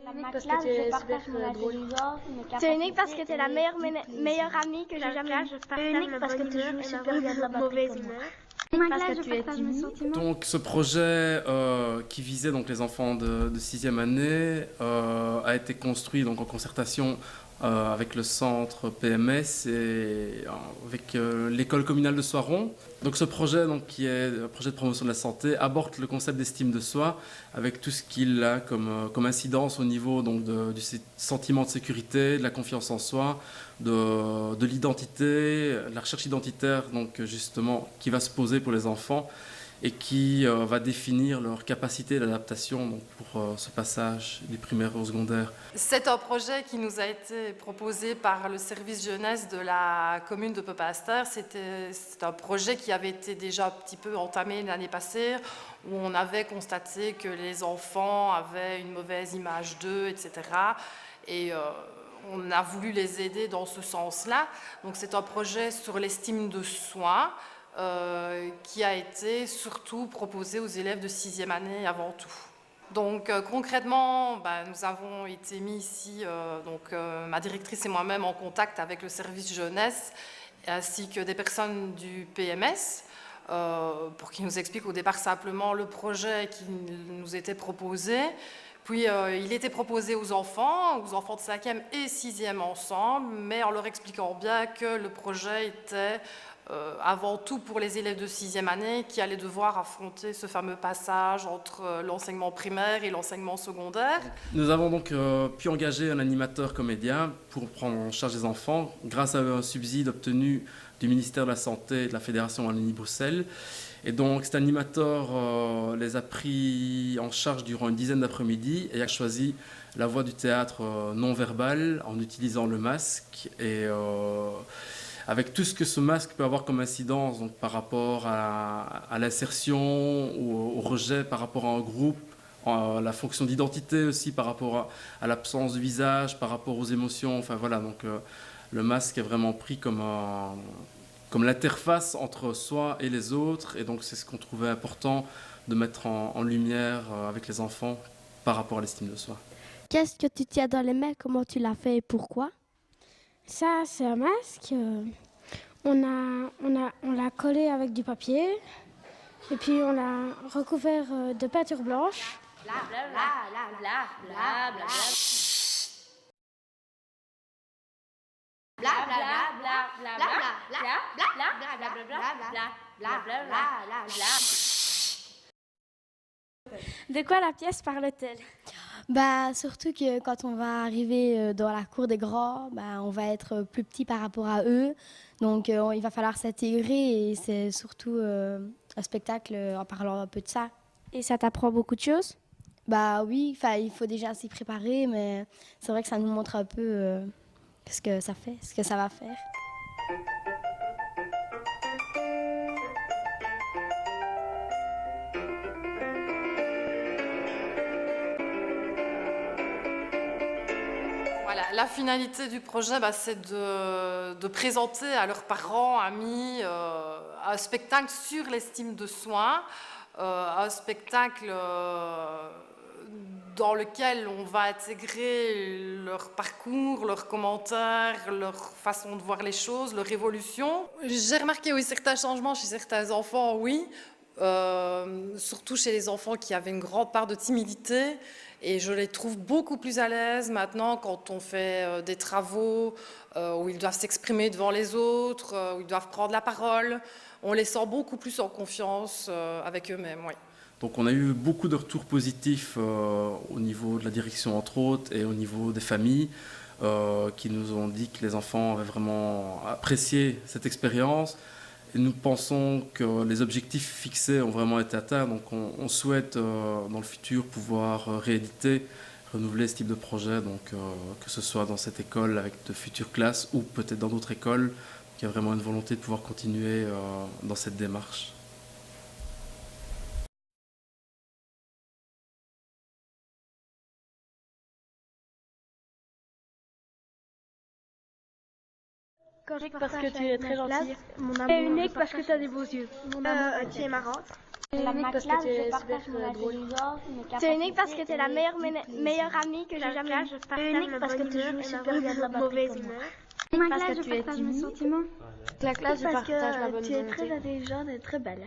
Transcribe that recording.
unique parce que tu es super drôle. C'est unique parce que tu es la meilleure amie que j'ai jamais eue. C'est unique parce que tu joues super bien de la mauvaise humeur. Parce que tu es timide. Donc ce projet qui visait donc les enfants de 6e année a été construit donc en concertation avec le centre PMS et avec l'école communale de Soiron. Donc ce projet, donc, qui est un projet de promotion de la santé, aborde le concept d'estime de soi avec tout ce qu'il a comme incidence au niveau donc, du sentiment de sécurité, de la confiance en soi, de l'identité, de la recherche identitaire donc, justement, qui va se poser pour les enfants et qui va définir leur capacité d'adaptation pour ce passage du primaire au secondaire. C'est un projet qui nous a été proposé par le service jeunesse de la commune de Peu-Pasteur. C'est un projet qui avait été déjà un petit peu entamé l'année passée, où on avait constaté que les enfants avaient une mauvaise image d'eux, etc. Et on a voulu les aider dans ce sens-là. Donc c'est un projet sur l'estime de soi, qui a été surtout proposé aux élèves de 6e année avant tout. Donc concrètement, nous avons été mis ici, ma directrice et moi-même, en contact avec le service jeunesse ainsi que des personnes du PMS pour qu'ils nous expliquent au départ simplement le projet qui nous était proposé. Puis il était proposé aux enfants de 5e et 6e ensemble, mais en leur expliquant bien que le projet était avant tout pour les élèves de 6e année qui allaient devoir affronter ce fameux passage entre l'enseignement primaire et l'enseignement secondaire. Nous avons donc pu engager un animateur comédien pour prendre en charge les enfants grâce à un subside obtenu du ministère de la Santé et de la Fédération Wallonie-Bruxelles. Et donc cet animateur les a pris en charge durant une dizaine d'après-midi et a choisi la voie du théâtre non-verbal en utilisant le masque et avec tout ce que ce masque peut avoir comme incidence donc, par rapport à l'insertion ou au rejet par rapport à un groupe, la fonction d'identité aussi par rapport à l'absence de visage, par rapport aux émotions, enfin voilà, donc le masque est vraiment pris comme l'interface entre soi et les autres, et donc c'est ce qu'on trouvait important de mettre en lumière avec les enfants par rapport à l'estime de soi. Qu'est-ce que tu tiens dans les mains? Comment tu l'as fait et pourquoi? Ça, c'est un masque. On l'a collé avec du papier et puis on l'a recouvert de peinture blanche. Bla bla bla bla bla bla bla. De quoi la pièce parle-t-elle? Surtout que quand on va arriver dans la cour des grands, on va être plus petit par rapport à eux. Donc il va falloir s'intégrer et c'est surtout un spectacle en parlant un peu de ça. Et ça t'apprend beaucoup de choses? Oui, il faut déjà s'y préparer, mais c'est vrai que ça nous montre un peu ce que ça fait, ce que ça va faire. Voilà, la finalité du projet, c'est de présenter à leurs parents, amis, un spectacle sur l'estime de soi, un spectacle dans lequel on va intégrer leur parcours, leurs commentaires, leur façon de voir les choses, leur évolution. J'ai remarqué certains changements chez certains enfants, oui, surtout chez les enfants qui avaient une grande part de timidité. Et je les trouve beaucoup plus à l'aise maintenant quand on fait des travaux où ils doivent s'exprimer devant les autres, où ils doivent prendre la parole. On les sent beaucoup plus en confiance avec eux-mêmes, oui. Donc on a eu beaucoup de retours positifs au niveau de la direction entre autres et au niveau des familles qui nous ont dit que les enfants avaient vraiment apprécié cette expérience. Et nous pensons que les objectifs fixés ont vraiment été atteints, donc on souhaite dans le futur pouvoir rééditer, renouveler ce type de projet, donc que ce soit dans cette école avec de futures classes ou peut-être dans d'autres écoles. Il y a vraiment une volonté de pouvoir continuer dans cette démarche. Unique parce que tu es très gentille. Et unique parce que tu as des beaux yeux. Tu es marrante. C'est unique parce que tu es super drôle. C'est unique parce que tu es la meilleure amie que j'ai jamais eue. C'est unique parce que tu joues super bien de la mauvaise humeur. Parce que tu es timide. La classe, je partage la bonne volonté. Tu es très intelligente et très belle.